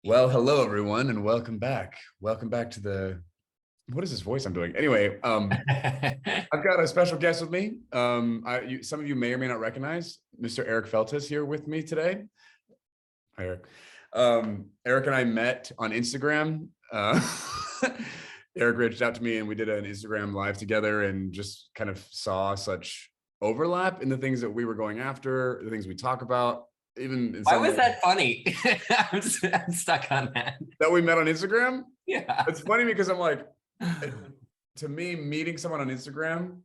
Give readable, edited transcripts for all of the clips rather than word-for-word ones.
Well, hello everyone, and welcome back. Welcome back to the. What is this voice I'm doing? Anyway, I've got a special guest with me. Some of you may or may not recognize Mr. Eric Feltes here with me today. Hi, Eric. Eric and I met on Instagram. Eric reached out to me, and we did an Instagram live together, and just kind of saw such overlap in the things that we were going after, the things we talk about. Even in Why some was ways, that funny? I'm stuck on that. that we met on Instagram. Yeah. It's funny because I'm like, to me, meeting someone on Instagram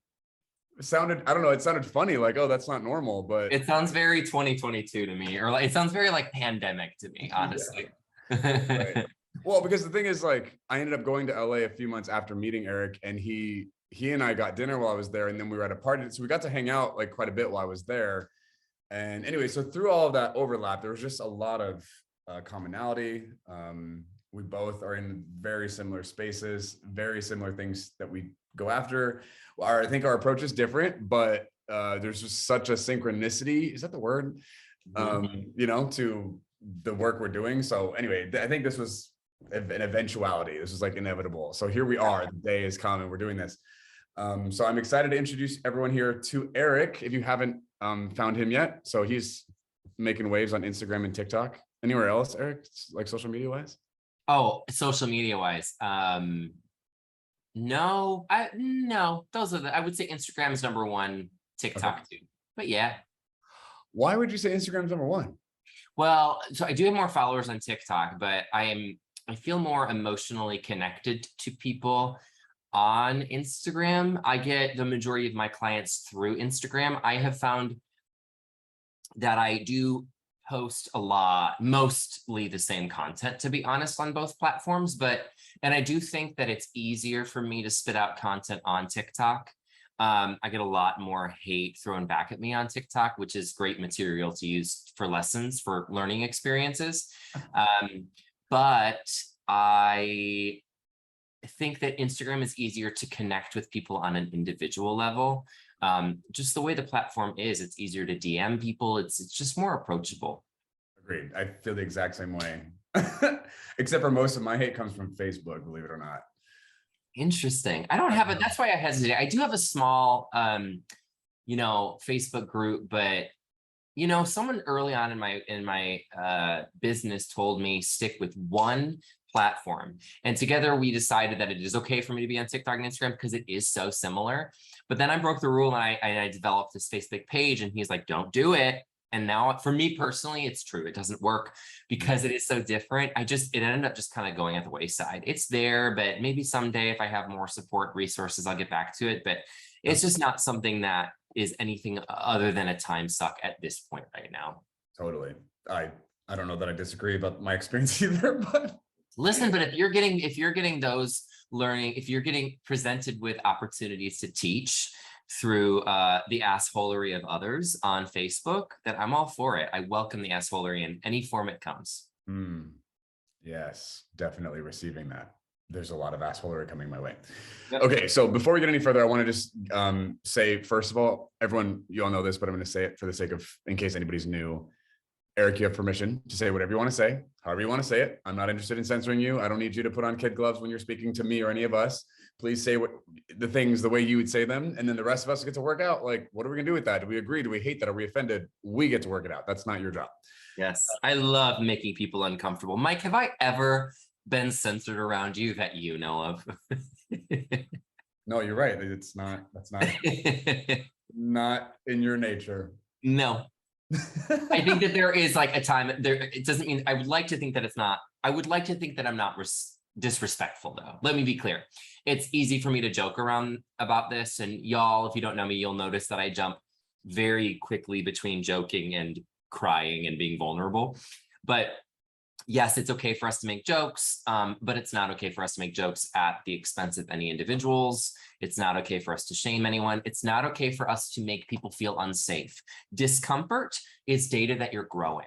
sounded, I don't know, it sounded funny, like, oh, that's not normal, but It sounds very 2022 to me, or like it sounds very like pandemic to me, honestly. right. Well, because the thing is, like, I ended up going to LA a few months after meeting Eric, and he and I got dinner while I was there, and then we were at a party, so we got to hang out like quite a bit while I was there. And anyway, so through all of that overlap, there was just a lot of commonality. We both are in very similar spaces, very similar things that we go after. I think our approach is different, but there's just such a synchronicity. Is that the word? To the work we're doing. So anyway, I think this was an eventuality. This was like inevitable. So here we are. The day is coming. We're doing this. So I'm excited to introduce everyone here to Eric, if you haven't found him yet. So he's making waves on Instagram and TikTok. Anywhere else, Eric, like social media wise? Oh, social media wise. No, those are I would say Instagram is number one, TikTok too. But yeah. Why would you say Instagram's number one? Well, so I do have more followers on TikTok, but I feel more emotionally connected to people on Instagram. I get the majority of my clients through Instagram. I have found that I do post a lot, mostly the same content, to be honest, on both platforms. And I do think that it's easier for me to spit out content on TikTok. I get a lot more hate thrown back at me on TikTok, which is great material to use for lessons, for learning experiences. But I think that Instagram is easier to connect with people on an individual level. Just the way the platform is, it's easier to DM people. It's just more approachable. Agreed. I feel the exact same way. Except for most of my hate comes from Facebook, believe it or not. Interesting. I don't have it. That's why I hesitate. I do have a small, Facebook group, but someone early on in my business told me stick with one platform. And together we decided that it is okay for me to be on TikTok and Instagram because it is so similar. But then I broke the rule and I developed this Facebook page, and he's like, don't do it. And now for me personally, it's true. It doesn't work because it is so different. It ended up just kind of going at the wayside. It's there, but maybe someday if I have more support resources, I'll get back to it. But it's just not something that is anything other than a time suck at this point right now. Totally. I don't know that I disagree about my experience either, but listen, but if you're getting those learning, if you're getting presented with opportunities to teach through the assholery of others on Facebook, then I'm all for it. I welcome the assholery in any form it comes. Yes, definitely receiving that. There's a lot of assholery coming my way. Okay, so before we get any further, I want to just say, first of all, everyone, you all know this, but I'm going to say it for the sake of, in case anybody's new. Eric, you have permission to say whatever you want to say, however you want to say it. I'm not interested in censoring you. I don't need you to put on kid gloves when you're speaking to me or any of us. Please say the things the way you would say them. And then the rest of us get to work out, like, what are we going to do with that? Do we agree? Do we hate that? Are we offended? We get to work it out. That's not your job. Yes, I love making people uncomfortable. Mike, have I ever been censored around you that you know of? No, you're right. That's not not in your nature. No. I think that there is like a time there. It doesn't mean I would like to think that it's not. I would like to think that I'm not disrespectful, though. Let me be clear. It's easy for me to joke around about this. And y'all, if you don't know me, you'll notice that I jump very quickly between joking and crying and being vulnerable. But yes, it's okay for us to make jokes, but it's not okay for us to make jokes at the expense of any individuals. It's not okay for us to shame anyone. It's not okay for us to make people feel unsafe. Discomfort is data that you're growing.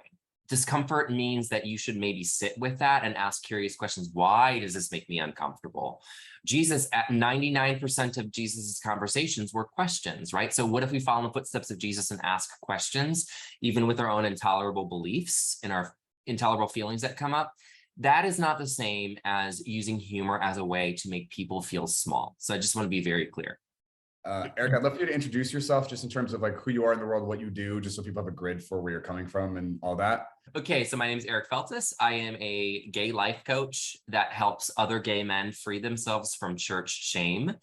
Discomfort means that you should maybe sit with that and ask curious questions. Why does this make me uncomfortable? Jesus, at 99% of Jesus's conversations were questions, right? So what if we follow in the footsteps of Jesus and ask questions, even with our own intolerable beliefs and our intolerable feelings that come up? that is not the same as using humor as a way to make people feel small. So I just want to be very clear. Eric, I'd love for you to introduce yourself just in terms of like who you are in the world, what you do, just so people have a grid for where you're coming from and all that. Okay, so my name is Eric Feltis. I am a gay life coach that helps other gay men free themselves from church shame.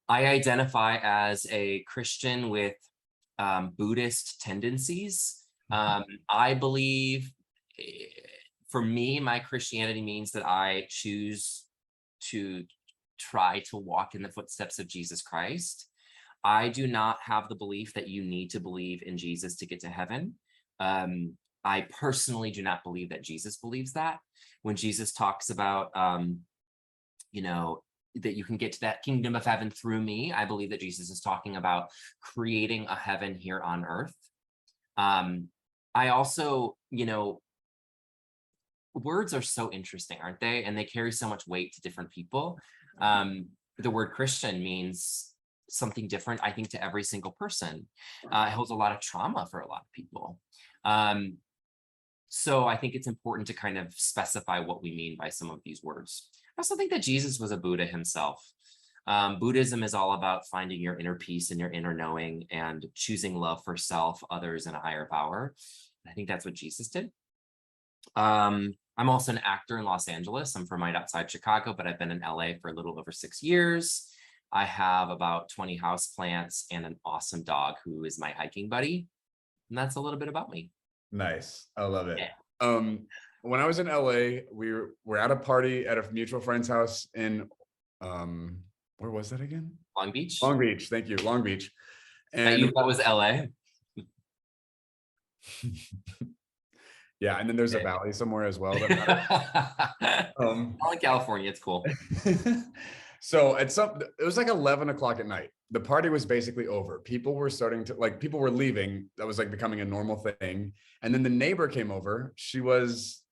I identify as a Christian with Buddhist tendencies. I believe, for me, my Christianity means that I choose to try to walk in the footsteps of Jesus Christ. I do not have the belief that you need to believe in Jesus to get to heaven. I personally do not believe that Jesus believes that. When Jesus talks about, that you can get to that kingdom of heaven through me, I believe that Jesus is talking about creating a heaven here on earth. I also, words are so interesting, aren't they? And they carry so much weight to different people. The word Christian means something different, I think, to every single person. It holds a lot of trauma for a lot of people. So I think it's important to kind of specify what we mean by some of these words. I also think that Jesus was a Buddha himself. Buddhism is all about finding your inner peace and your inner knowing and choosing love for self, others, and a higher power. I think that's what Jesus did. I'm also an actor in Los Angeles. I'm from right outside Chicago, but I've been in LA for a little over 6 years. I have about 20 houseplants and an awesome dog who is my hiking buddy. And that's a little bit about me. Nice. I love it. Yeah. When I was in LA, we were at a party at a mutual friend's house in, where was that again? Long Beach. Long Beach. Thank you. Long Beach. And And you thought was LA? yeah. And then there's a valley somewhere as well. That All in California. It's cool. So it was like 11 o'clock at night. The party was basically over. People were starting to people were leaving. That was like becoming a normal thing. And then the neighbor came over. She was,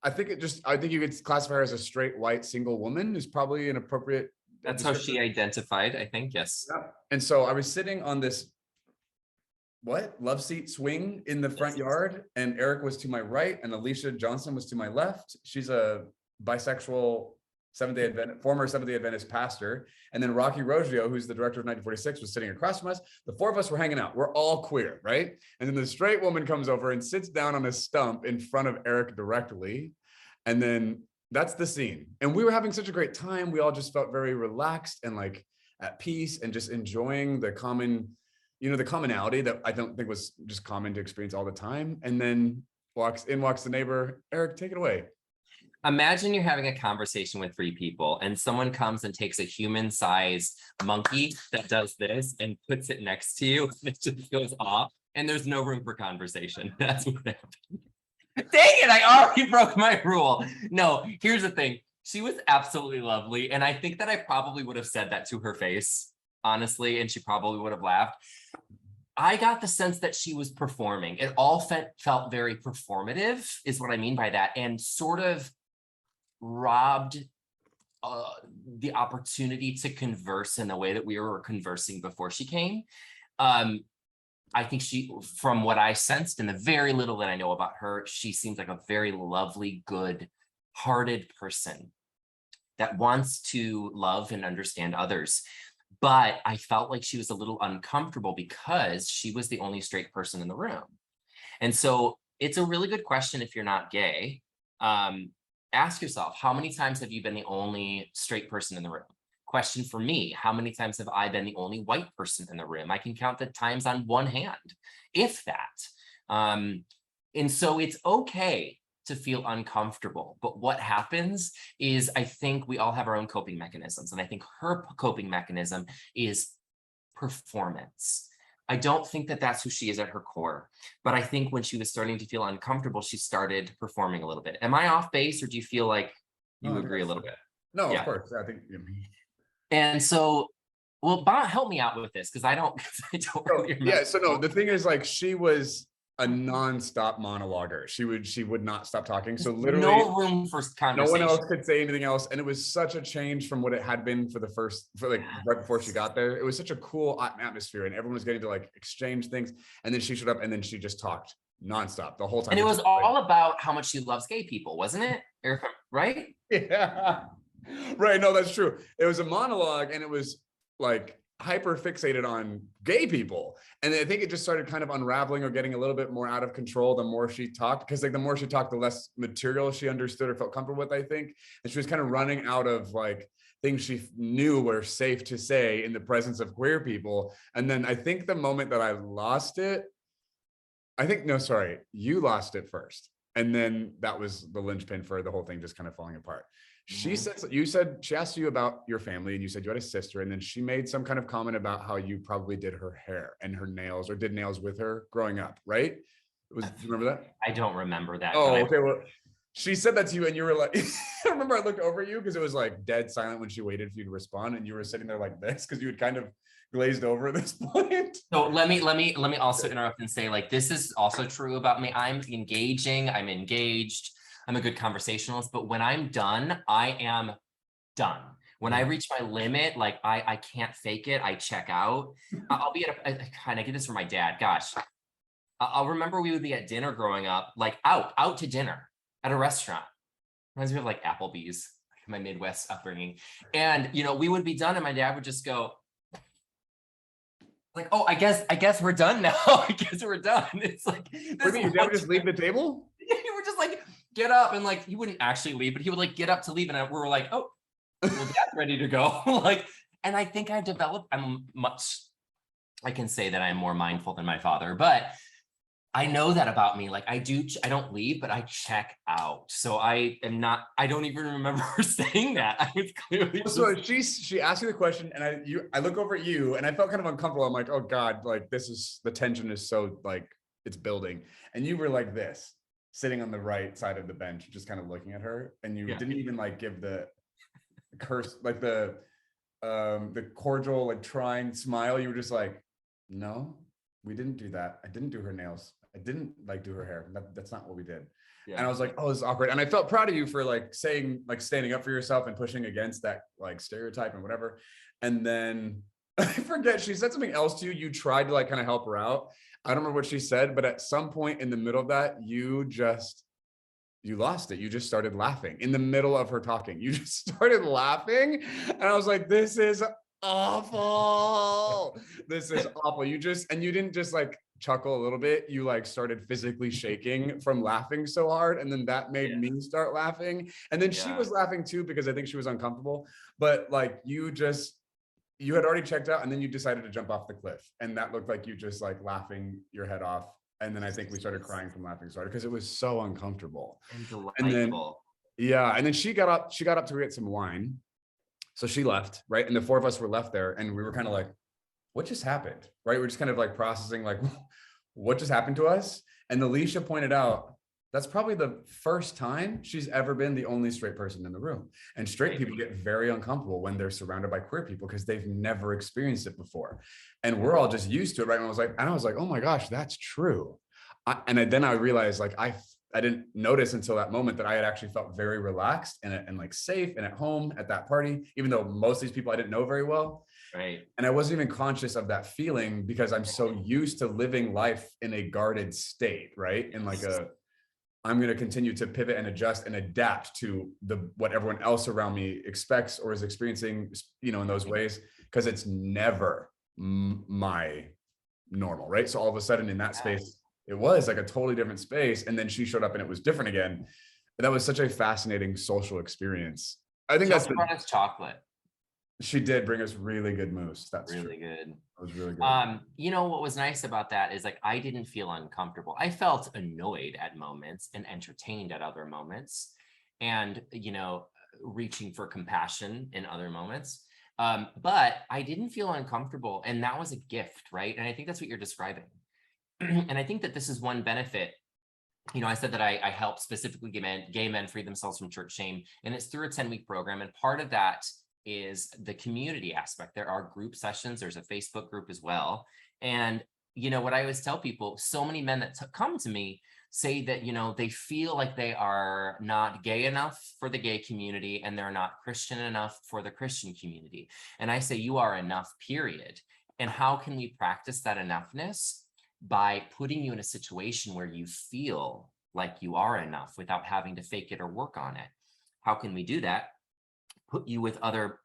I think you could classify her as a straight white single woman is probably an appropriate. That's how she identified, I think. Yes. Yeah. And so I was sitting on this love seat swing in the front yard, and Eric was to my right and Alicia Johnson was to my left. She's a bisexual former Seventh-day Adventist pastor. And then Rocky Roggio, who's the director of 1946, was sitting across from us. The four of us were hanging out. We're all queer, right? And then the straight woman comes over and sits down on a stump in front of Eric directly. And then that's the scene. And we were having such a great time. We all just felt very relaxed and like at peace and just enjoying the commonality that I don't think was just common to experience all the time. And then walks the neighbor. Eric, take it away. Imagine you're having a conversation with 3 people and someone comes and takes a human-sized monkey that does this and puts it next to you and it just goes off and there's no room for conversation. That's what happened. Dang it, I already broke my rule. No, here's the thing. She was absolutely lovely. And I think that I probably would have said that to her face, honestly, and she probably would have laughed. I got the sense that she was performing. It all felt very performative, is what I mean by that, and sort of robbed the opportunity to converse in the way that we were conversing before she came. I think from what I sensed and the very little that I know about her, she seems like a very lovely, good-hearted person that wants to love and understand others. But I felt like she was a little uncomfortable because she was the only straight person in the room. And so it's a really good question if you're not gay. Ask yourself, how many times have you been the only straight person in the room? Question for me, how many times have I been the only white person in the room? I can count the times on one hand, if that. And so it's okay to feel uncomfortable. But what happens is I think we all have our own coping mechanisms. And I think her coping mechanism is performance. I don't think that that's who she is at her core. But I think when she was starting to feel uncomfortable, she started performing a little bit. Am I off base or do you feel like you agree a little bit? No, yeah. Of course. I think. And so, well, Bob, help me out with this because I don't really remember. Yeah. So no, the thing is like she was a non-stop monologuer. She would not stop talking. So literally no room for conversation. No one else could say anything else. And it was such a change from what it had been for right before she got there. It was such a cool atmosphere and everyone was getting to like exchange things. And then she showed up and then she just talked nonstop the whole time. And it was Like, all about how much she loves gay people, wasn't it? Right? yeah. Right. No, that's true. It was a monologue and it was like hyper fixated on gay people. And I think it just started kind of unraveling or getting a little bit more out of control the more she talked, because like the more she talked, the less material she understood or felt comfortable with, I think. And she was kind of running out of like things she knew were safe to say in the presence of queer people. And then I think the moment that I lost it, no, sorry, you lost it first. And then that was the linchpin for the whole thing just kind of falling apart. She said, she asked you about your family and you said you had a sister. And then she made some kind of comment about how you probably did her hair and her nails or did nails with her growing up, right? Do you remember that? I don't remember that. Oh, okay. Well, she said that to you and you were like, I remember I looked over at you because it was like dead silent when she waited for you to respond. And you were sitting there like this because you had kind of glazed over at this point. So let me also interrupt and say, like, this is also true about me. I'm engaged, I'm a good conversationalist, but when I'm done, I am done. When I reach my limit, like I can't fake it, I check out. I'll be at I get this from my dad, gosh. I'll remember we would be at dinner growing up, like out to dinner at a restaurant. Reminds me of like Applebee's, my Midwest upbringing. And, we would be done and my dad would just go, like, oh, I guess we're done now. I guess we're done. It's like, what do you mean, your dad would just leave the table? He would just like get up and like, he wouldn't actually leave, but he would like get up to leave. And we were like, oh, well, Dad's ready to go. Like, and I think I can say that I'm more mindful than my father, but I know that about me. Like I don't leave, but I check out. So I don't even remember her saying that. I was clearly so she asked you the question and I look over at you and I felt kind of uncomfortable. I'm like, oh God, like the tension is so like it's building. And you were like this, sitting on the right side of the bench, just kind of looking at her. And you didn't even like give the curse, like the cordial, like trying smile. You were just like, no, we didn't do that. I didn't do her nails. I didn't like do her hair. That's not what we did. Yeah. And I was like, oh, this is awkward. And I felt proud of you for like saying, like standing up for yourself and pushing against that like stereotype and whatever. And then I forget, she said something else to you. You tried to like kind of help her out. I don't remember what she said, but at some point in the middle of that, you lost it. You just started laughing in the middle of her talking. You just started laughing. And I was like, this is awful. This is awful. You didn't just like chuckle a little bit. You like started physically shaking from laughing so hard. And then that made me start laughing. And then she was laughing too, because I think she was uncomfortable, but like you had already checked out and then you decided to jump off the cliff. And that looked like you just like laughing your head off. And then I think we started crying from laughing so hard because it was so uncomfortable. And then, and then she got up to get some wine. So she left, right? And the four of us were left there and we were kind of like, what just happened, right? We're just kind of like processing like, what just happened to us? And Alicia pointed out, that's probably the first time she's ever been the only straight person in the room. And straight people get very uncomfortable when they're surrounded by queer people because they've never experienced it before. And we're all just used to it, right? And I was like, oh my gosh, that's true. Then I realized like, I didn't notice until that moment that I had actually felt very relaxed and like safe and at home at that party, even though most of these people I didn't know very well. Right. And I wasn't even conscious of that feeling because I'm so used to living life in a guarded state, right? In like I'm going to continue to pivot and adjust and adapt to what everyone else around me expects or is experiencing, in those ways, because it's never my normal, right? So all of a sudden in that space, it was like a totally different space. And then she showed up and it was different again. But that was such a fascinating social experience. I think that's chocolate. She did bring us really good mousse. That's really true. good. It was really good. What was nice about that is like, I didn't feel uncomfortable. I felt annoyed at moments and entertained at other moments and, reaching for compassion in other moments. But I didn't feel uncomfortable. And that was a gift, right? And I think that's what you're describing. And I think that this is one benefit. I said that I help specifically gay men free themselves from church shame. And it's through a 10-week program. And part of that is the community aspect. There are group sessions. There's a Facebook group as well. And, what I always tell people, so many men that come to me say that, they feel like they are not gay enough for the gay community and they're not Christian enough for the Christian community. And I say, you are enough, period. And how can we practice that enoughness? by putting you in a situation where you feel like you are enough without having to fake it or work on it. How can we do that? Put you with other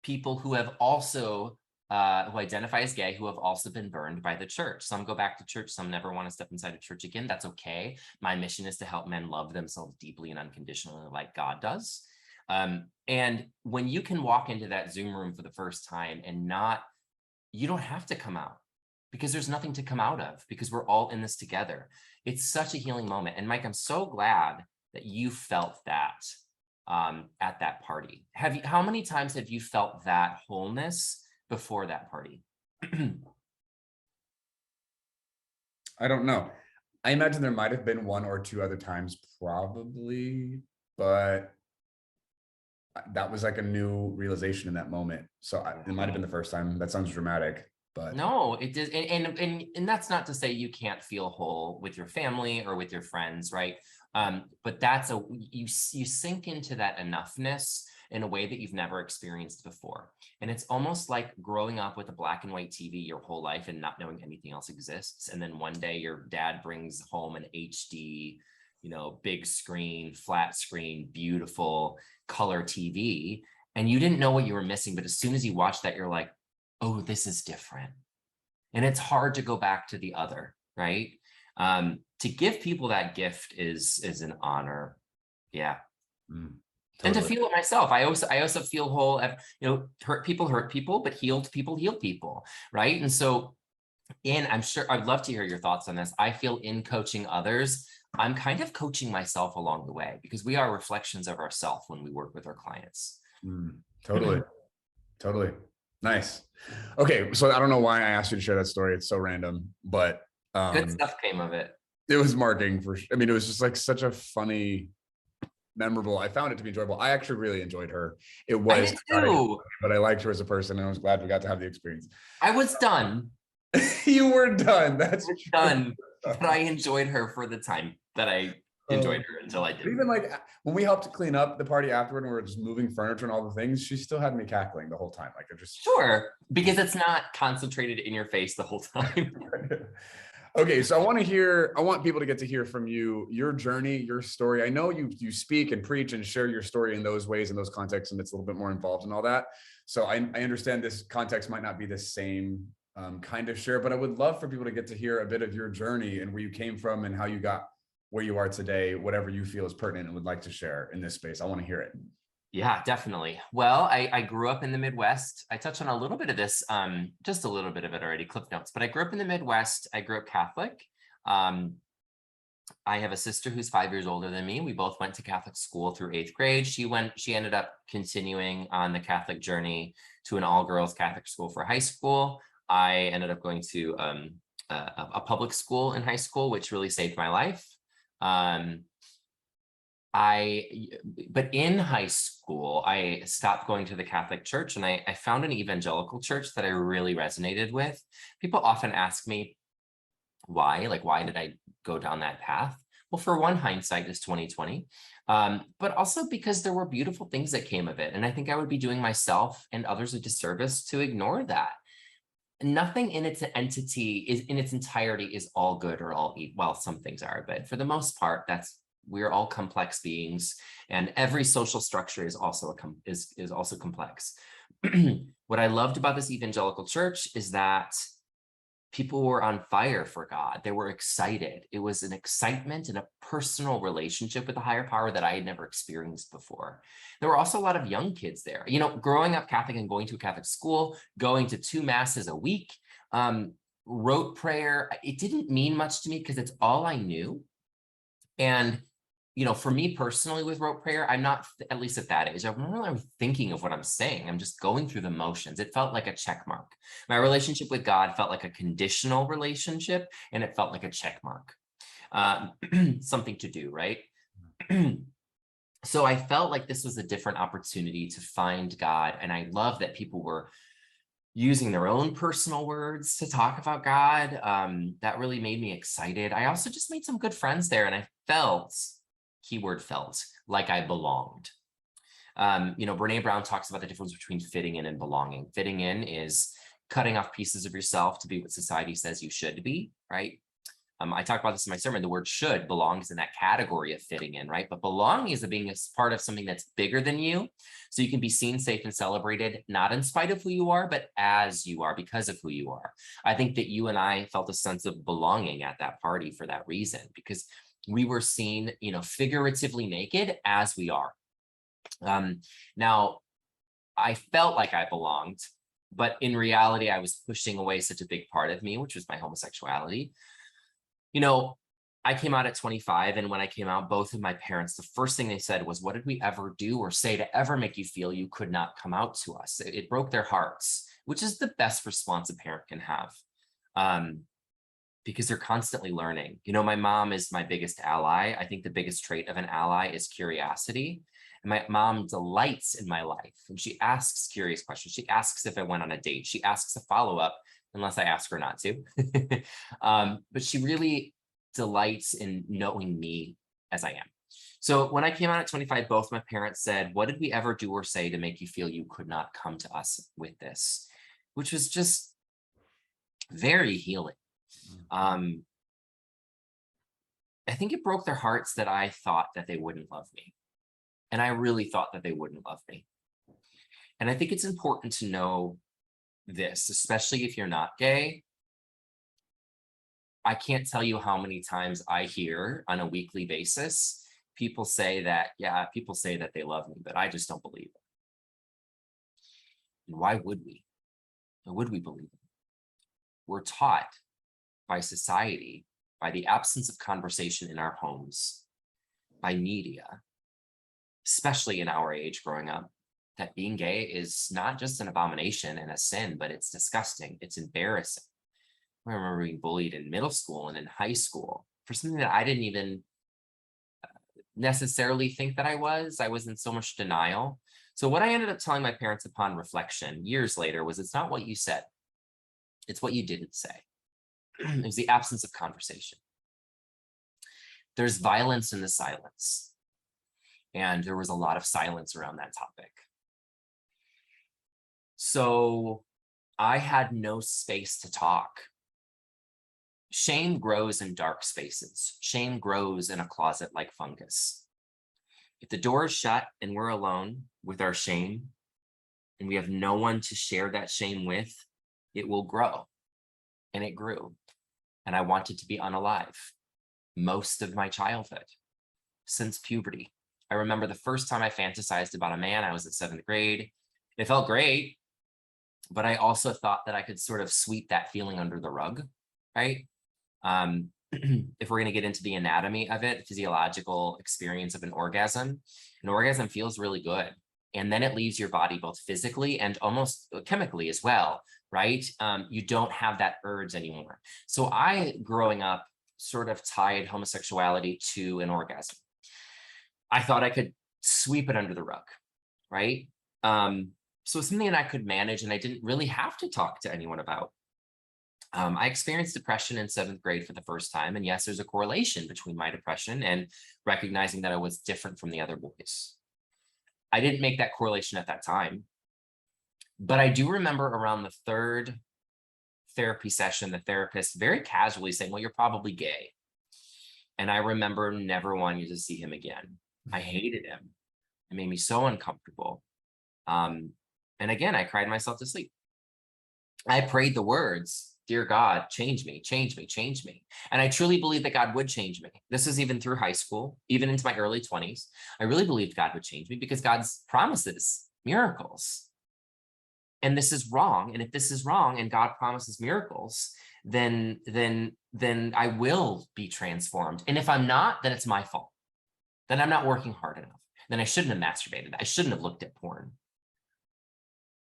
people who have also who identify as gay, who have also been burned by the church. Some go back to church, some never want to step inside a church again. That's okay. My mission is to help men love themselves deeply and unconditionally like God does. And when you can walk into that Zoom room for the first time and you don't have to come out, because there's nothing to come out of, because we're all in this together. It's such a healing moment. And Mike, I'm so glad that you felt that at that party. How many times have you felt that wholeness before that party? I don't know. I imagine there might have been one or two other times probably, but that was like a new realization in that moment. So it might have been the first time. That sounds dramatic, but no, it does. And that's not to say you can't feel whole with your family or with your friends, right? But that's you sink into that enoughness in a way that you've never experienced before. And it's almost like growing up with a black and white TV your whole life and not knowing anything else exists. And then one day your dad brings home an HD, big screen, flat screen, beautiful color TV. And you didn't know what you were missing. But as soon as you watch that, you're like, oh, this is different. And it's hard to go back to the other, right? To give people that gift is an honor. Yeah. totally. And to feel it myself. I also feel whole. Hurt people, but healed people heal people, right? And so I'm sure I'd love to hear your thoughts on this. I feel in coaching others, I'm kind of coaching myself along the way, because we are reflections of ourselves when we work with our clients. Totally. Totally. Nice. Okay. So I don't know why I asked you to share that story. It's so random, but good stuff came of it. It was marking it was just like such a funny, memorable. I found it to be enjoyable. I actually really enjoyed her. It was, but I liked her as a person, and I was glad we got to have the experience. I was done. You were done. That's done. But I enjoyed her for the time that I enjoyed her until I did. Even like when we helped clean up the party afterward and we were just moving furniture and all the things, she still had me cackling the whole time. Like it just sure, because it's not concentrated in your face the whole time. Okay, so I want people to get to hear from you, your journey, your story. I know you speak and preach and share your story in those ways, in those contexts, and it's a little bit more involved and all that. So I understand this context might not be the same kind of share, but I would love for people to get to hear a bit of your journey and where you came from and how you got where you are today, whatever you feel is pertinent and would like to share in this space. I want to hear it. Yeah, definitely. Well, I grew up in the Midwest. I touched on a little bit of this, just a little bit of it already, Cliff Notes, but I grew up in the Midwest. I grew up Catholic. I have a sister who's 5 years older than me. We both went to Catholic school through 8th grade. She ended up continuing on the Catholic journey to an all-girls Catholic school for high school. I ended up going to a public school in high school, which really saved my life. But in high school, I stopped going to the Catholic Church, and I found an evangelical church that I really resonated with. People often ask me why did I go down that path? Well, for one, hindsight is 2020, but also because there were beautiful things that came of it. And I think I would be doing myself and others a disservice to ignore that. Nothing in its entirety is all good or all evil. Well, some things are, but for the most part, we're all complex beings, and every social structure is also complex. What I loved about this evangelical church is that people were on fire for God. They were excited. It was an excitement and a personal relationship with the higher power that I had never experienced before. There were also a lot of young kids there. Growing up Catholic and going to a Catholic school, going to 2 masses a week, rote prayer, it didn't mean much to me because it's all I knew. And for me personally with rote prayer, I'm not, at least at that age, I'm not really thinking of what I'm saying. I'm just going through the motions. It felt like a check mark. My relationship with God felt like a conditional relationship, and it felt like a check mark. Something to do, right? So I felt like this was a different opportunity to find God. And I love that people were using their own personal words to talk about God. That really made me excited. I also just made some good friends there, and I felt, keyword felt, like I belonged. Brene Brown talks about the difference between fitting in and belonging. Fitting in is cutting off pieces of yourself to be what society says you should be, right? I talk about this in my sermon. The word should belongs in that category of fitting in, right? But belonging is being a part of something that's bigger than you. So you can be seen, safe, and celebrated, not in spite of who you are, but as you are, because of who you are. I think that you and I felt a sense of belonging at that party for that reason, because we were seen, figuratively naked as we are. Now, I felt like I belonged, but in reality, I was pushing away such a big part of me, which was my homosexuality. I came out at 25, and when I came out, both of my parents, the first thing they said was, what did we ever do or say to ever make you feel you could not come out to us? It broke their hearts, which is the best response a parent can have, because they're constantly learning. My mom is my biggest ally. I think the biggest trait of an ally is curiosity. And my mom delights in my life, and she asks curious questions. She asks if I went on a date. She asks a follow-up, unless I ask her not to. But she really delights in knowing me as I am. So when I came out at 25, both my parents said, what did we ever do or say to make you feel you could not come to us with this? Which was just very healing. I think it broke their hearts that I thought that they wouldn't love me. And I really thought that they wouldn't love me. And I think it's important to know this, especially if you're not gay. I can't tell you how many times I hear on a weekly basis, people say that they love me, but I just don't believe it. And why would we? Why would we believe it? We're taught by society, by the absence of conversation in our homes, by media, especially in our age growing up, that being gay is not just an abomination and a sin, but it's disgusting. It's embarrassing. I remember being bullied in middle school and in high school for something that I didn't even necessarily think that I was in so much denial. So what I ended up telling my parents upon reflection years later was, it's not what you said. It's what you didn't say. It was the absence of conversation. There's violence in the silence. And there was a lot of silence around that topic. So I had no space to talk. Shame grows in dark spaces. Shame grows in a closet like fungus. If the door is shut and we're alone with our shame, and we have no one to share that shame with, it will grow. And it grew. And I wanted to be unalive most of my childhood, since puberty. I remember the first time I fantasized about a man, I was in 7th grade. It felt great, but I also thought that I could sort of sweep that feeling under the rug, right? If we're going to get into the anatomy of it, physiological experience of an orgasm feels really good. And then it leaves your body both physically and almost chemically as well, right? You don't have that urge anymore. So I, growing up, sort of tied homosexuality to an orgasm. I thought I could sweep it under the rug, right? So it's something that I could manage and I didn't really have to talk to anyone about. I experienced depression in 7th grade for the first time. And yes, there's a correlation between my depression and recognizing that I was different from the other boys. I didn't make that correlation at that time. But I do remember around the 3rd therapy session, the therapist very casually saying, well, you're probably gay. And I remember never wanting to see him again. I hated him. It made me so uncomfortable. And again, I cried myself to sleep. I prayed the words, dear God, change me, change me, change me. And I truly believed that God would change me. This was even through high school, even into my early 20s. I really believed God would change me because God's promises miracles. And this is wrong. And if this is wrong and God promises miracles, then I will be transformed. And if I'm not, then it's my fault. Then I'm not working hard enough. Then I shouldn't have masturbated. I shouldn't have looked at porn.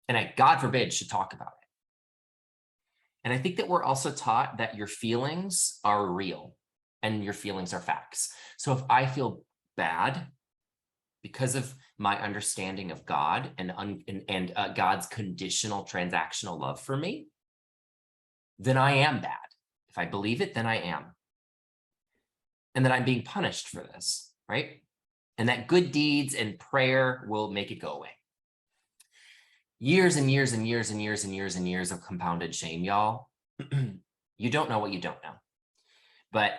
And I, God forbid, should talk about it. And I think that we're also taught that your feelings are real and your feelings are facts. So if I feel bad because of my understanding of God and God's conditional transactional love for me, then I am bad. If I believe it, then I am. And that I'm being punished for this, right? And that good deeds and prayer will make it go away. Years and years and years and years and years and years of compounded shame, y'all. You don't know what you don't know. But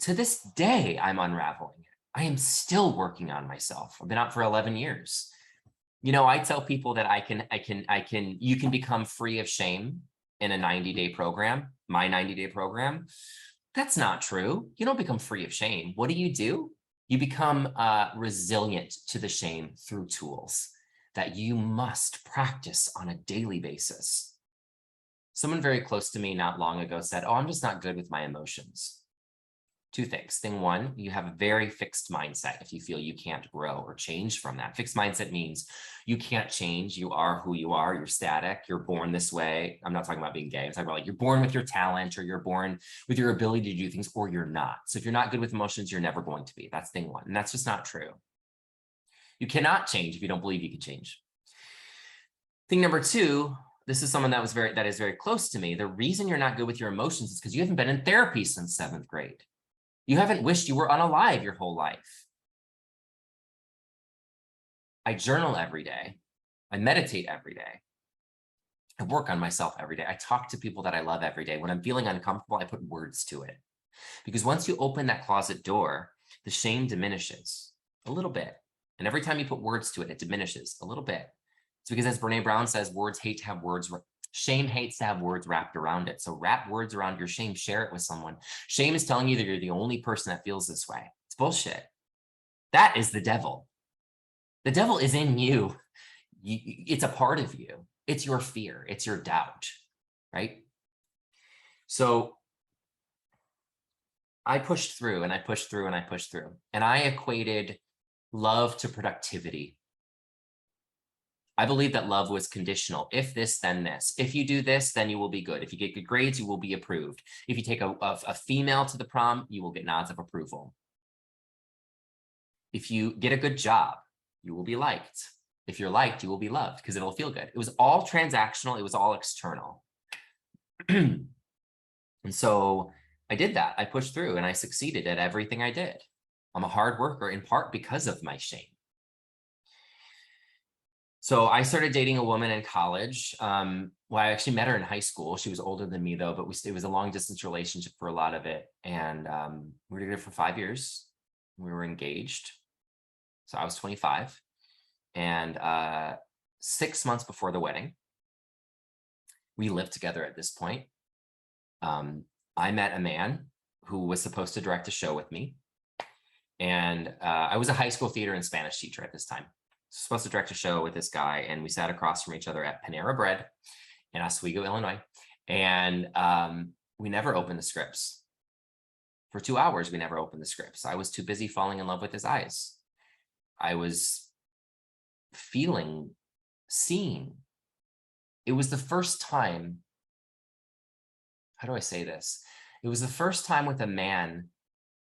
to this day, I'm unraveling it. I am still working on myself. I've been out for 11 years. You know, I tell people that you can become free of shame in a 90-day program, my 90-day program. That's not true. You don't become free of shame. What do? You become resilient to the shame through tools that you must practice on a daily basis. Someone very close to me not long ago said, oh, I'm just not good with my emotions. Two things. Thing one, you have a very fixed mindset if you feel you can't grow or change from that. Fixed mindset means you can't change. You are who you are. You're static. You're born this way. I'm not talking about being gay. I'm talking about like you're born with your talent, or you're born with your ability to do things, or you're not. So if you're not good with emotions, you're never going to be. That's thing one. And that's just not true. You cannot change if you don't believe you can change. Thing number two, this is someone that is very close to me. The reason you're not good with your emotions is because you haven't been in therapy since 7th grade. You haven't wished you were unalive your whole life. I journal every day. I meditate every day. I work on myself every day. I talk to people that I love every day. When I'm feeling uncomfortable, I put words to it. Because once you open that closet door, the shame diminishes a little bit. And every time you put words to it, it diminishes a little bit. It's because, as Brene Brown says, shame hates to have words wrapped around it. So wrap words around your shame, share it with someone. Shame is telling you that you're the only person that feels this way. It's bullshit. That is the devil. The devil is in you. It's a part of you. It's your fear. It's your doubt, right? So I pushed through and I pushed through and I pushed through. And I equated love to productivity. I believe that love was conditional. If this, then this. If you do this, then you will be good. If you get good grades, you will be approved. If you take a female to the prom, you will get nods of approval. If you get a good job, you will be liked. If you're liked, you will be loved because it'll feel good. It was all transactional. It was all external. And so I did that. I pushed through and I succeeded at everything I did. I'm a hard worker in part because of my shame. So I started dating a woman in college. Well, I actually met her in high school. She was older than me though, but it was a long distance relationship for a lot of it. And we were together for 5 years. We were engaged. So I was 25. And 6 months before the wedding, we lived together at this point. I met a man who was supposed to direct a show with me. And I was a high school theater and Spanish teacher at this time. Supposed to direct a show with this guy, and we sat across from each other at Panera Bread in Oswego, Illinois. And we never opened the scripts. For 2 hours, we never opened the scripts. I was too busy falling in love with his eyes. I was feeling seen. It was the first time, how do I say this? It was the first time with a man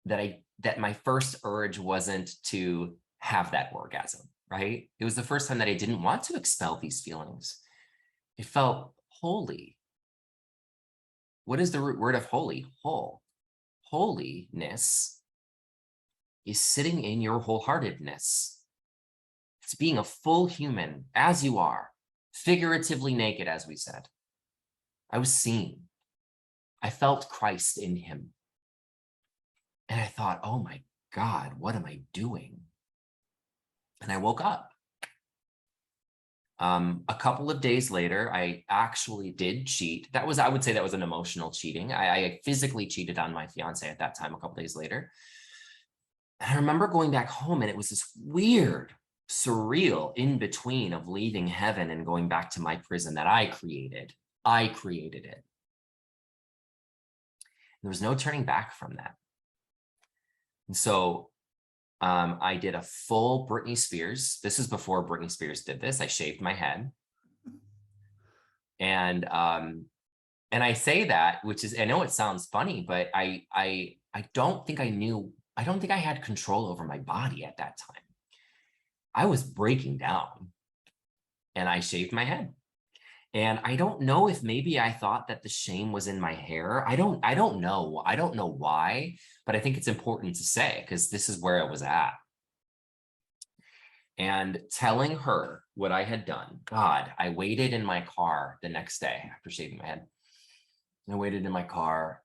that my first urge wasn't to have that orgasm, right? It was the first time that I didn't want to expel these feelings. It felt holy. What is the root word of holy? Whole. Holiness is sitting in your wholeheartedness. It's being a full human as you are, figuratively naked, as we said. I was seen. I felt Christ in him. And I thought, oh my God, what am I doing? And I woke up. A couple of days later, I actually did cheat. I would say that was an emotional cheating. I physically cheated on my fiance at that time a couple days later. And I remember going back home, and it was this weird, surreal in between of leaving heaven and going back to my prison that I created. I created it. There was no turning back from that. And so I did a full Britney Spears. This is before Britney Spears did this. I shaved my head. And I say that, which is, I know it sounds funny, but I don't think I don't think I had control over my body at that time. I was breaking down and I shaved my head. And I don't know if maybe I thought that the shame was in my hair. I don't know. I don't know why, but I think it's important to say because this is where I was at. and telling her what I had done. God, I waited in my car the next day after shaving my head. I waited in my car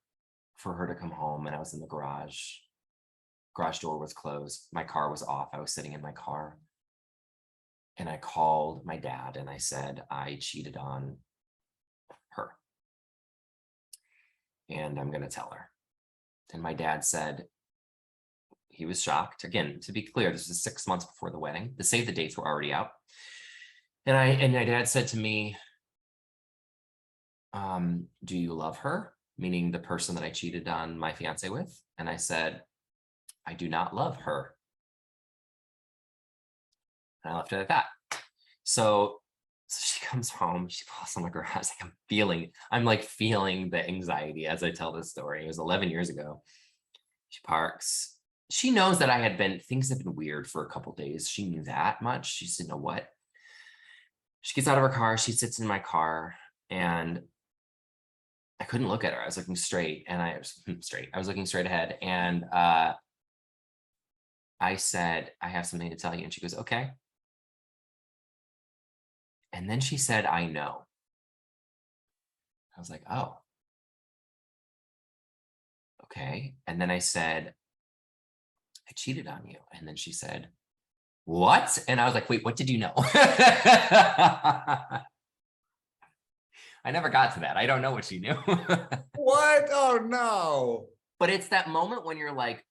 for her to come home, and I was in the garage. Garage door was closed. My car was off. I was sitting in my car. And I called my dad and I said, I cheated on her. And I'm going to tell her. And my dad said, he was shocked. Again, to be clear, this was 6 months before the wedding. The save the dates were already out. And my dad said to me, do you love her? Meaning the person that I cheated on my fiance with. And I said, I do not love her. And I left it at that. So she comes home, she pulls on the garage. I'm like feeling the anxiety as I tell this story. It was 11 years ago. She parks. She knows that things have been weird for a couple days. She knew that much. She didn't know what. She gets out of her car. She sits in my car, and I couldn't look at her. I was looking straight, and I was looking straight ahead. And I said, I have something to tell you. And she goes, okay. And then she said, I know. I was like, oh, okay. And then I said, I cheated on you. And then she said, what? And I was like, wait, what did you know? I never got to that. I don't know what she knew. What? Oh no. But it's that moment when you're like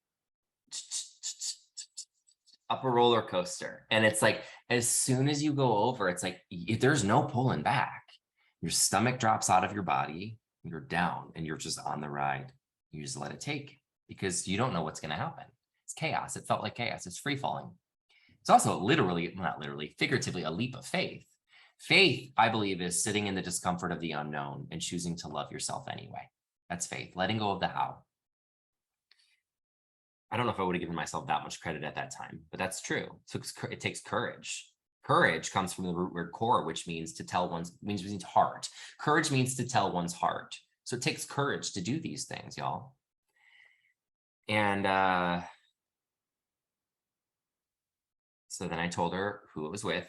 up a roller coaster. And it's like, as soon as you go over, it's like, there's no pulling back. Your stomach drops out of your body, you're down, and you're just on the ride. You just let it take, because you don't know what's going to happen. It's chaos. It felt like chaos. It's free falling. It's also literally, well, not literally, figuratively, a leap of faith. Faith, I believe, is sitting in the discomfort of the unknown and choosing to love yourself anyway. That's faith, letting go of the how. I don't know if I would have given myself that much credit at that time, but that's true. So it takes courage. Courage comes from the root word core, which means to tell means heart. Courage means to tell one's heart. So it takes courage to do these things, y'all. And so then I told her who it was with.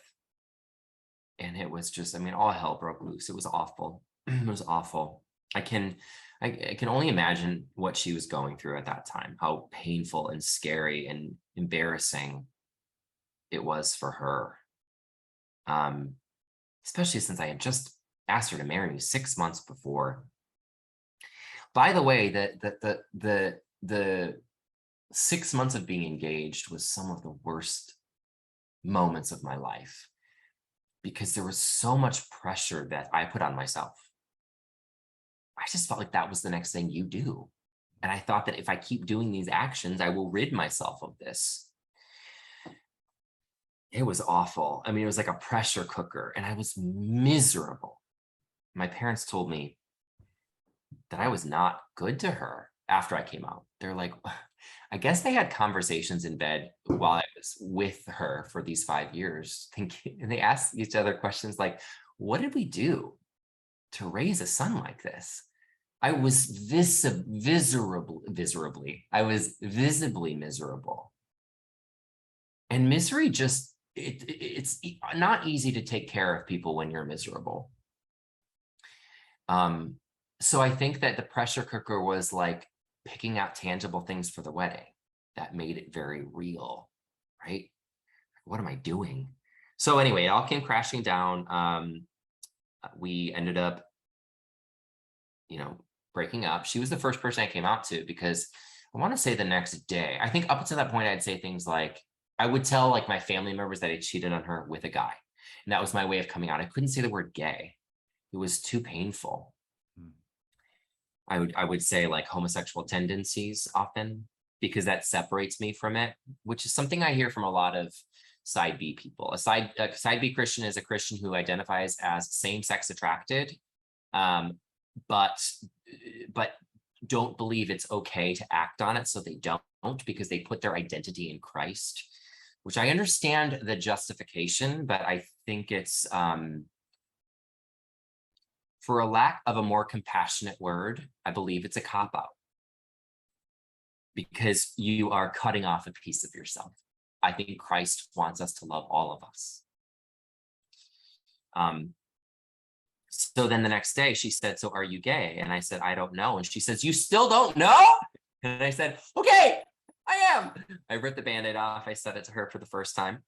And it was just, I mean, all hell broke loose. It was awful. It was awful. I can only imagine what she was going through at that time, how painful and scary and embarrassing it was for her. Especially since I had just asked her to marry me 6 months before. By the way, the 6 months of being engaged was some of the worst moments of my life, because there was so much pressure that I put on myself. I just felt like that was the next thing you do. And I thought that if I keep doing these actions, I will rid myself of this. It was awful. I mean, it was like a pressure cooker, and I was miserable. My parents told me that I was not good to her after I came out. They're like, I guess they had conversations in bed while I was with her for these 5 years, thinking, and they asked each other questions like, what did we do to raise a son like this? I was I was visibly miserable. And misery just, it's not easy to take care of people when you're miserable. So I think that the pressure cooker was like picking out tangible things for the wedding that made it very real, right? What am I doing? So anyway, it all came crashing down. We ended up, breaking up. She was the first person I came out to, because I want to say the next day, I think up until that point, I'd say things like, I would tell like my family members that I cheated on her with a guy. And that was my way of coming out. I couldn't say the word gay. It was too painful. I would say like homosexual tendencies often, because that separates me from it, which is something I hear from a lot of side B people. A side B Christian is a Christian who identifies as same-sex attracted, but don't believe it's okay to act on it, so they don't, because they put their identity in Christ, which I understand the justification, but I think it's for a lack of a more compassionate word, I believe it's a cop-out, because you are cutting off a piece of yourself. I think Christ wants us to love all of us. So then the next day she said, so are you gay? And I said, I don't know. And she says, you still don't know? And I said, okay, I am. I ripped the Band-Aid off. I said it to her for the first time.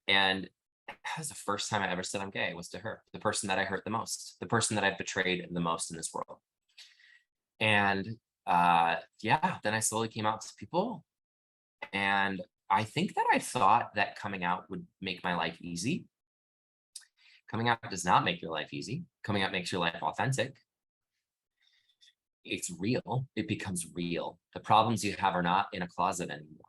And that was the first time I ever said I'm gay, was to her, the person that I hurt the most, the person that I've betrayed the most in this world. And yeah, then I slowly came out to people. And I think that I thought that coming out would make my life easy. Coming out does not make your life easy. Coming out makes your life authentic. It's real. It becomes real. The problems you have are not in a closet anymore.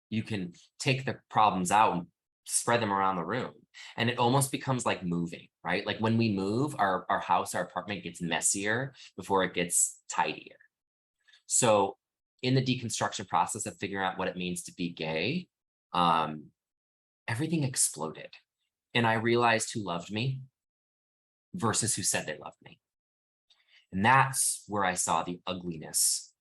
You can take the problems out and spread them around the room. And it almost becomes like moving, right? Like when we move, our house, our apartment gets messier before it gets tidier. So in the deconstruction process of figuring out what it means to be gay, everything exploded. And I realized who loved me versus who said they loved me. And that's where I saw the ugliness.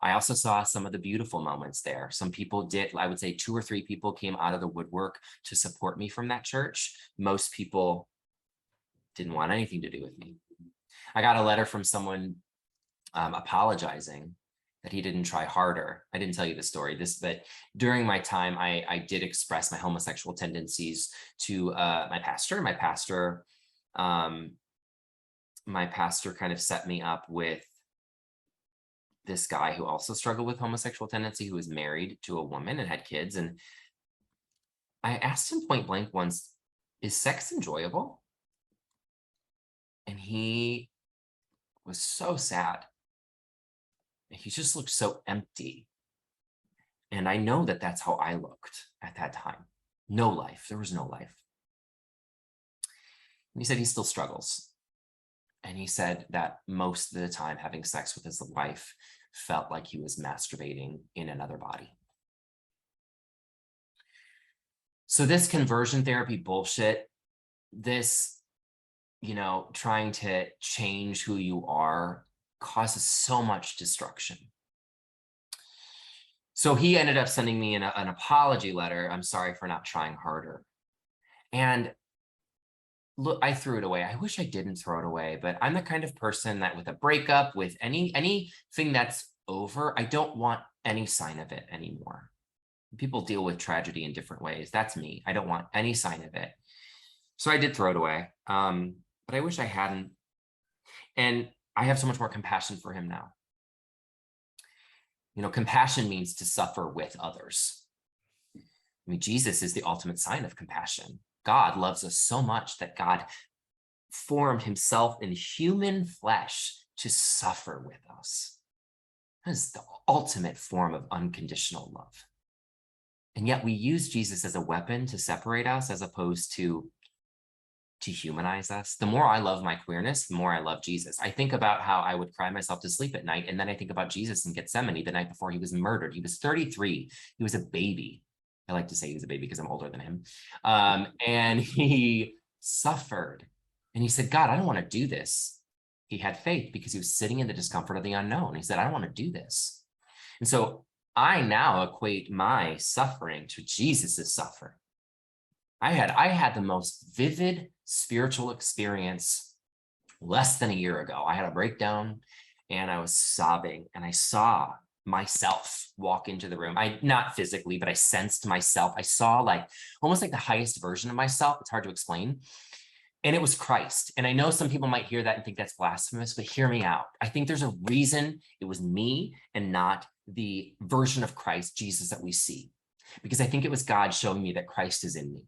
I also saw some of the beautiful moments there. Some people did, I would say 2 or 3 people came out of the woodwork to support me from that church. Most people didn't want anything to do with me. I got a letter from someone apologizing that he didn't try harder. I didn't tell you the story, but during my time, I did express my homosexual tendencies to my pastor. My pastor kind of set me up with this guy who also struggled with homosexual tendency, who was married to a woman and had kids. And I asked him point blank once, is sex enjoyable? And he was so sad. He just looked so empty. And I know that that's how I looked at that time. No life. There was no life. And he said he still struggles. And he said that most of the time having sex with his wife felt like he was masturbating in another body. So this conversion therapy bullshit, this, trying to change who you are causes so much destruction. So he ended up sending me an apology letter. I'm sorry for not trying harder. And look, I threw it away. I wish I didn't throw it away, but I'm the kind of person that with a breakup, with anything that's over, I don't want any sign of it anymore. People deal with tragedy in different ways. That's me. I don't want any sign of it. So I did throw it away. But I wish I hadn't. And I have so much more compassion for him now. Compassion means to suffer with others. I mean, Jesus is the ultimate sign of compassion. God loves us so much that God formed himself in human flesh to suffer with us. That is the ultimate form of unconditional love. And yet we use Jesus as a weapon to separate us as opposed to humanize us. The more I love my queerness, the more I love Jesus. I think about how I would cry myself to sleep at night. And then I think about Jesus in Gethsemane the night before he was murdered. He was 33. He was a baby. I like to say he was a baby because I'm older than him. And he suffered. And he said, God, I don't want to do this. He had faith because he was sitting in the discomfort of the unknown. He said, I don't want to do this. And so I now equate my suffering to Jesus's suffering. I had the most vivid spiritual experience less than a year ago. I had a breakdown and I was sobbing and I saw myself walk into the room. Not physically, but I sensed myself. I saw almost like the highest version of myself. It's hard to explain. And it was Christ. And I know some people might hear that and think that's blasphemous, but hear me out. I think there's a reason it was me and not the version of Christ, Jesus, that we see. Because I think it was God showing me that Christ is in me.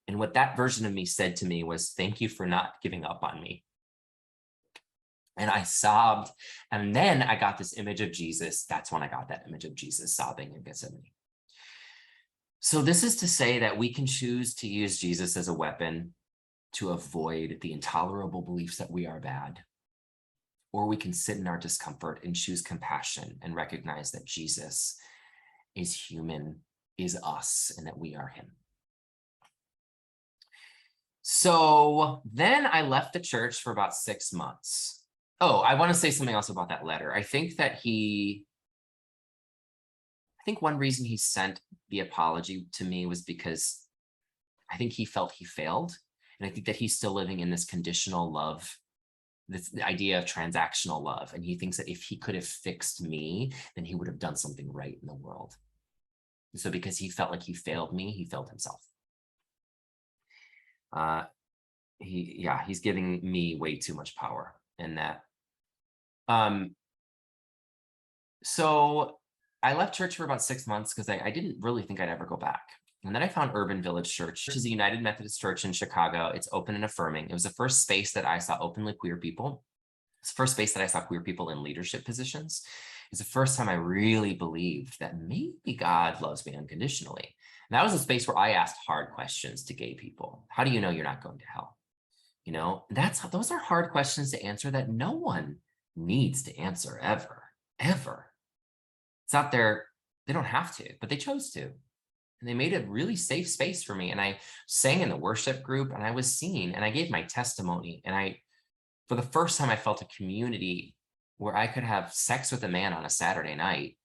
And what that version of me said to me was, thank you for not giving up on me. And I sobbed. And then I got this image of Jesus. That's when I got that image of Jesus sobbing in Gethsemane. So this is to say that we can choose to use Jesus as a weapon to avoid the intolerable beliefs that we are bad. Or we can sit in our discomfort and choose compassion and recognize that Jesus is human, is us, and that we are him. So then I left the church for about 6 months. Oh, I want to say something else about that letter. I think think one reason he sent the apology to me was because I think he felt he failed. And I think that he's still living in this conditional love, this the idea of transactional love. And he thinks that if he could have fixed me, then he would have done something right in the world. And so because he felt like he failed me, he failed himself. He's giving me way too much power in that. So I left church for about 6 months because I didn't really think I'd ever go back. And then I found Urban Village Church, which is a United Methodist Church in Chicago. It's open and affirming. It was the first space that I saw openly queer people. It's the first space that I saw queer people in leadership positions. It's the first time I really believed that maybe God loves me unconditionally. And that was a space where I asked hard questions to gay people. How do you know you're not going to hell? You know, those are hard questions to answer that no one needs to answer ever, ever. It's not their, they don't have to, but they chose to. And they made a really safe space for me. And I sang in the worship group and I was seen and I gave my testimony. And for the first time, I felt a community where I could have sex with a man on a Saturday night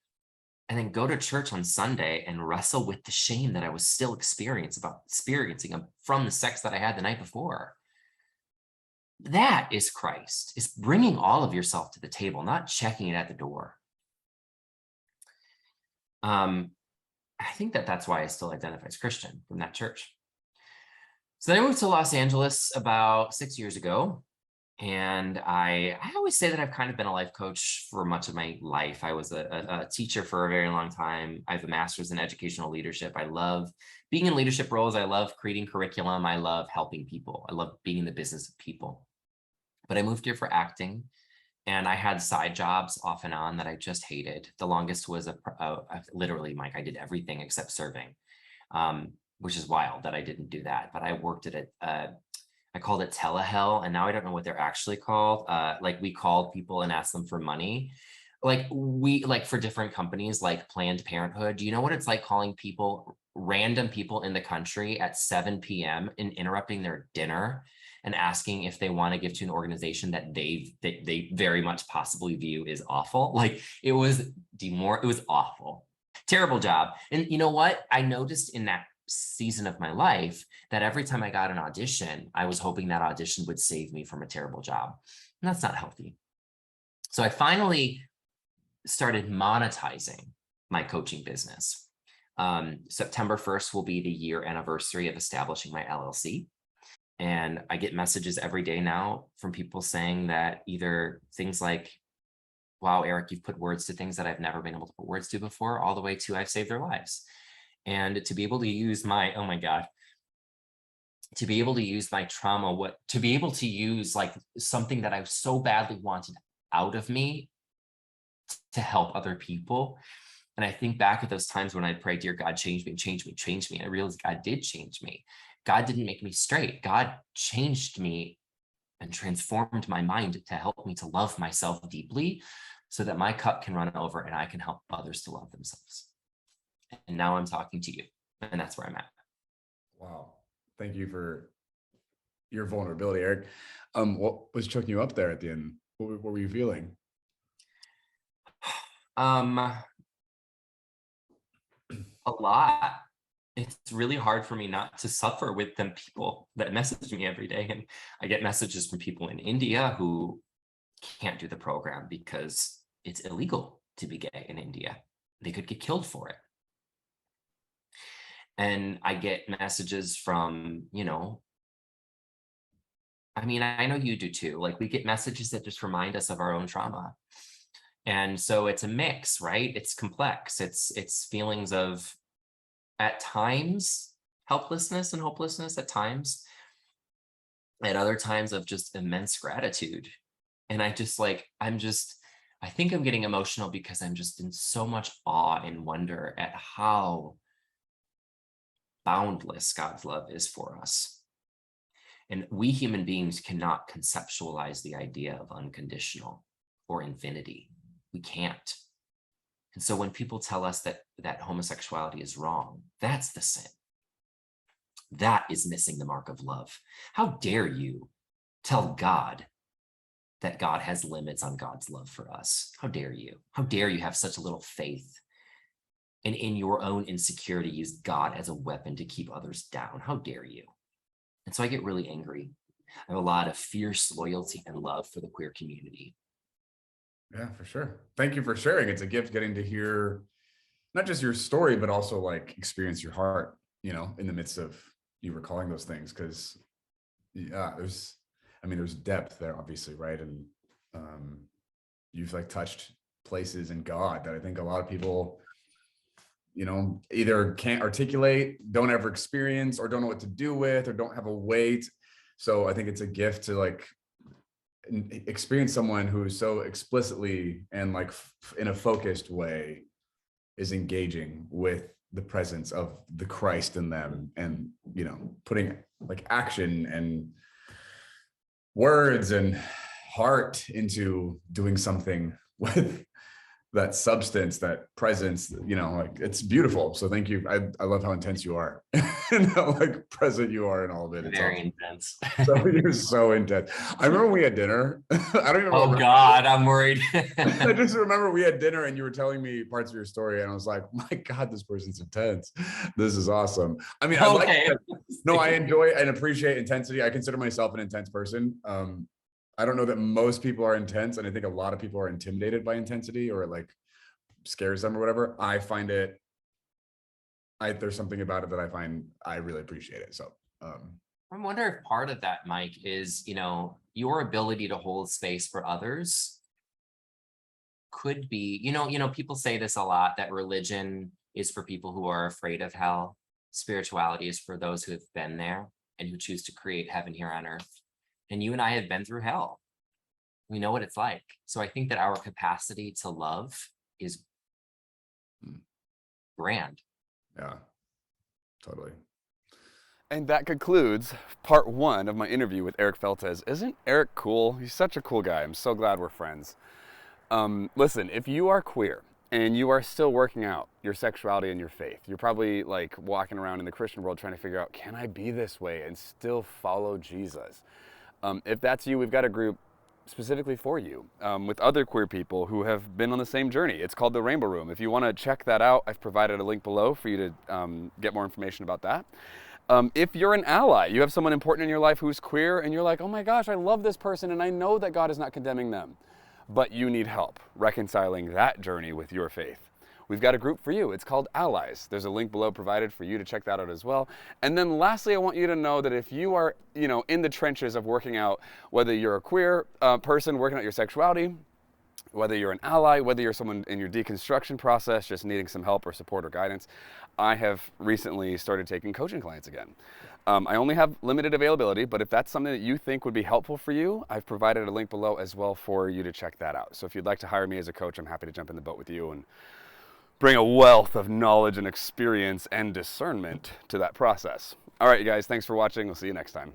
and then go to church on Sunday and wrestle with the shame that I was still experiencing from the sex that I had the night before. That is Christ, is bringing all of yourself to the table, not checking it at the door. I think that that's why I still identify as Christian from that church. So then I moved to Los Angeles about 6 years ago. And I always say that I've kind of been a life coach for much of my life. I was a teacher for a very long time. I have a master's in educational leadership. I love being in leadership roles. I love creating curriculum. I love helping people. I love being in the business of people. But I moved here for acting. And I had side jobs off and on that I just hated. The longest was literally, Mike, I did everything except serving, which is wild that I didn't do that. But I worked at it. I called it telehell, and now I don't know what they're actually called. Like we called people and asked them for money. Like for different companies like Planned Parenthood. Do you know what it's like calling people, random people in the country at 7 p.m. and interrupting their dinner and asking if they want to give to an organization that they very much possibly view is awful? Like it was awful, terrible job. And you know what? I noticed in that season of my life that every time I got an audition, I was hoping that audition would save me from a terrible job. And that's not healthy. So I finally started monetizing my coaching business. September 1st will be the year anniversary of establishing my LLC. And I get messages every day now from people saying that either things like, wow, Eric, you've put words to things that I've never been able to put words to before, all the way to I've saved their lives. And to be able to use my, oh my God, to be able to use my trauma, to be able to use like something that I so badly wanted out of me to help other people. And I think back at those times when I prayed, dear God, change me, change me, change me. And I realized God did change me. God didn't make me straight. God changed me and transformed my mind to help me to love myself deeply so that my cup can run over and I can help others to love themselves. And now I'm talking to you, and that's where I'm at. Wow. Thank you for your vulnerability, Eric. What was choking you up there at the end? What were you feeling? A lot. It's really hard for me not to suffer with them people that message me every day. And I get messages from people in India who can't do the program because it's illegal to be gay in India. They could get killed for it. And I get messages from, I mean, I know you do too. Like we get messages that just remind us of our own trauma. And so it's a mix, right? It's complex. It's feelings of, at times, helplessness and hopelessness at times, at other times of just immense gratitude. And I think I'm getting emotional because I'm just in so much awe and wonder at how boundless God's love is for us. And we human beings cannot conceptualize the idea of unconditional or infinity. We can't. And so when people tell us that homosexuality is wrong, that's the sin. That is missing the mark of love. How dare you tell God that God has limits on God's love for us? How dare you? How dare you have such little faith and in your own insecurity use God as a weapon to keep others down. How dare you? And so I get really angry. I have a lot of fierce loyalty and love for the queer community. Yeah, for sure. Thank you for sharing. It's a gift getting to hear not just your story, but also like experience your heart, in the midst of you recalling those things. Cause yeah, there's depth there, obviously, right? And you've like touched places in God that I think a lot of people, either can't articulate, don't ever experience, or don't know what to do with, or don't have a weight. So I think it's a gift to like experience someone who is so explicitly and like in a focused way is engaging with the presence of the Christ in them, and putting like action and words and heart into doing something with that substance, that presence, like it's beautiful. So thank you. I love how intense you are and how like present you are in all of it. It's Very awesome. intense. So you're so intense. I remember we had dinner. I don't even Oh remember. God, I'm worried. I just remember we had dinner and you were telling me parts of your story, and I was like, my God, this person's intense. This is awesome. I mean, Okay. no, I enjoy and appreciate intensity. I consider myself an intense person. I don't know that most people are intense, and I think a lot of people are intimidated by intensity, or it like scares them or whatever. I find it, there's something about it that I find I really appreciate it. So I wonder if part of that, Mike, is, your ability to hold space for others could be, people say this a lot, that religion is for people who are afraid of hell. Spirituality is for those who have been there and who choose to create heaven here on earth. And you and I have been through hell. We know what it's like. So I think that our capacity to love is grand. yeah, totally. And that concludes part 1 of my interview with Eric Feltes. Isn't Eric cool? He's such a cool guy. I'm so glad we're friends. Listen, if you are queer and you are still working out your sexuality and your faith, you're probably like walking around in the Christian world trying to figure out, can I be this way and still follow Jesus? If that's you, we've got a group specifically for you with other queer people who have been on the same journey. It's called the Rainbow Room. If you want to check that out, I've provided a link below for you to get more information about that. If you're an ally, you have someone important in your life who's queer, and you're like, oh my gosh, I love this person and I know that God is not condemning them, but you need help reconciling that journey with your faith. We've got a group for you. It's called Allies. There's a link below provided for you to check that out as well. And then lastly, I want you to know that if you are, in the trenches of working out, whether you're a queer person working out your sexuality, whether you're an ally, whether you're someone in your deconstruction process, just needing some help or support or guidance, I have recently started taking coaching clients again. I only have limited availability, but if that's something that you think would be helpful for you, I've provided a link below as well for you to check that out. So if you'd like to hire me as a coach, I'm happy to jump in the boat with you and bring a wealth of knowledge and experience and discernment to that process. All right, you guys, thanks for watching. We'll see you next time.